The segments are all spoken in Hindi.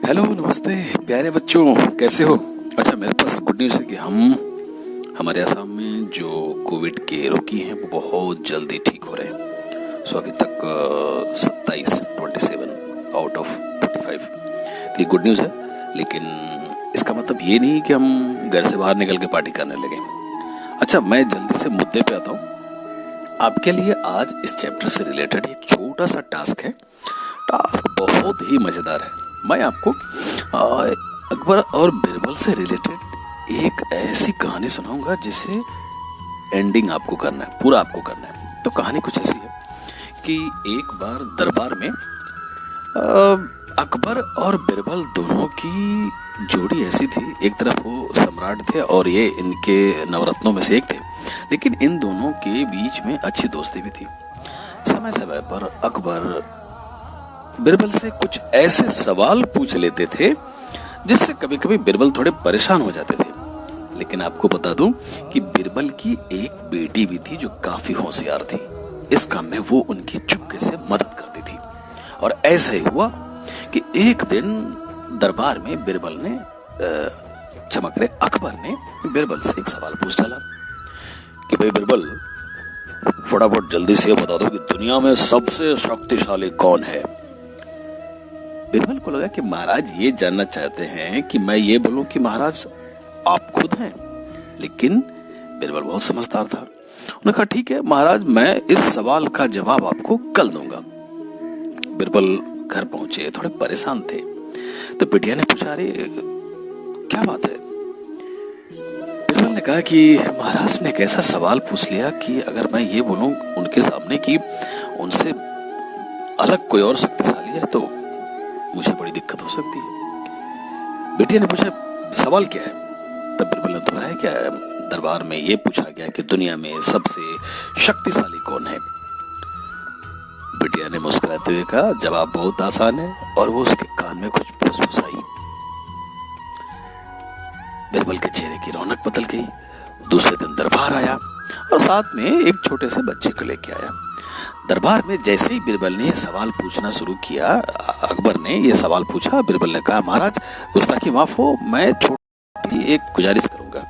हेलो, नमस्ते प्यारे बच्चों, कैसे हो। अच्छा, मेरे पास गुड न्यूज़ है कि हमारे असम में जो कोविड के रोगी हैं वो बहुत जल्दी ठीक हो रहे हैं। सो अभी तक 27 आउट ऑफ 35 ये गुड न्यूज़ है। लेकिन इसका मतलब ये नहीं कि हम घर से बाहर निकल के पार्टी करने लगे। अच्छा, मैं जल्दी से मुद्दे पे आता हूँ। आपके लिए आज इस चैप्टर से रिलेटेड एक छोटा सा टास्क है। टास्क बहुत ही मज़ेदार है। मैं आपको अकबर और बिरबल से रिलेटेड एक ऐसी कहानी सुनाऊंगा जिसे एंडिंग आपको करना है, पूरा आपको करना है। तो कहानी कुछ ऐसी है कि एक बार दरबार में अकबर और बिरबल दोनों की जोड़ी ऐसी थी। एक तरफ वो सम्राट थे और ये इनके नवरत्नों में से एक थे, लेकिन इन दोनों के बीच में अच्छी दोस्ती भी थी। समय समय पर अकबर बिरबल से कुछ ऐसे सवाल पूछ लेते थे जिससे कभी कभी बिरबल थोड़े परेशान हो जाते थे। लेकिन आपको बता दूं कि बिरबल की एक बेटी भी थी जो काफी होशियार थी। इस काम में वो उनकी चुपके से मदद करती थी। और ऐसा ही हुआ कि एक दिन दरबार में बिरबल ने अकबर ने बिरबल से एक सवाल पूछ डाला कि भाई बिरबल, फटाफट जल्दी से बता दो कि दुनिया में सबसे शक्तिशाली कौन है। बिरबल को लगा कि महाराज ये जानना चाहते हैं कि मैं ये बोलूं कि महाराज आप खुद हैं। लेकिन बिरबल बहुत समझदार था। उन्होंने कहा ठीक है महाराज, मैं इस सवाल का जवाब आपको कल दूंगा। बिरबल घर पहुंचे, थोड़े परेशान थे। तो बिटिया ने पूछा, अरे क्या बात है। बिरबल ने कहा कि महाराज ने एक ऐसा सवाल पूछ लिया कि अगर मैं ये बोलूं उनके सामने कि उनसे अलग कोई और शक्तिशाली है तो मुझे बड़ी दिक्कत हो सकती है। बेटिया ने पूछा सवाल क्या है। तब बिरबल ने दोहराया क्या दरबार में ये पूछा गया कि दुनिया में सबसे शक्तिशाली कौन है। बेटिया ने मुस्कुराते हुए कहा जवाब बहुत आसान है, और वो उसके कान में कुछ फुसफुसाई। बिरबल के चेहरे की रौनक बदल गई। दूसरे दिन दरबार आया और साथ में एक छोटे से बच्चे को लेके आया। दरबार में जैसे ही बिरबल ने सवाल पूछना शुरू किया, अकबर ने ये सवाल पूछा। बिरबल ने कहा महाराज गुस्ताखी माफ हो, मैं छोटी एक गुजारिश करूंगा।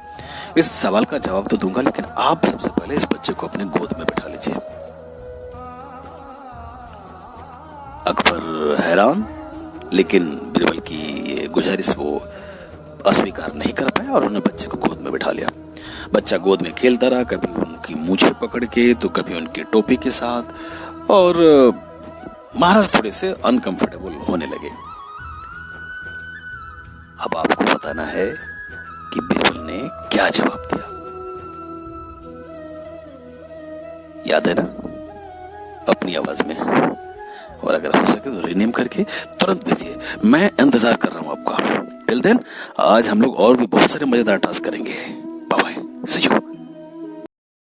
इस सवाल का जवाब तो दूंगा, लेकिन आप सबसे पहले इस बच्चे को अपने गोद में बैठा लीजिए। अकबर हैरान, लेकिन बिरबल की ये गुजारिश वो अस्वीकार नहीं कर पाया और उन्होंने बच्चे को गोद में बैठा लिया। बच्चा गोद में खेलता रहा, कभी उनकी मूछें पकड़ के तो कभी उनकी टोपी के साथ, और महाराज थोड़े से अनकंफर्टेबल होने लगे। अब आपको बताना है कि बिरबल ने क्या जवाब दिया। याद है ना, अपनी आवाज में, और अगर हो सके तो रीनेम करके तुरंत भेजिए। मैं इंतजार कर रहा हूं आपका। टिल देन आज हम लोग और भी बहुत सारे मजेदार टास्क करेंगे। Bye bye, see you.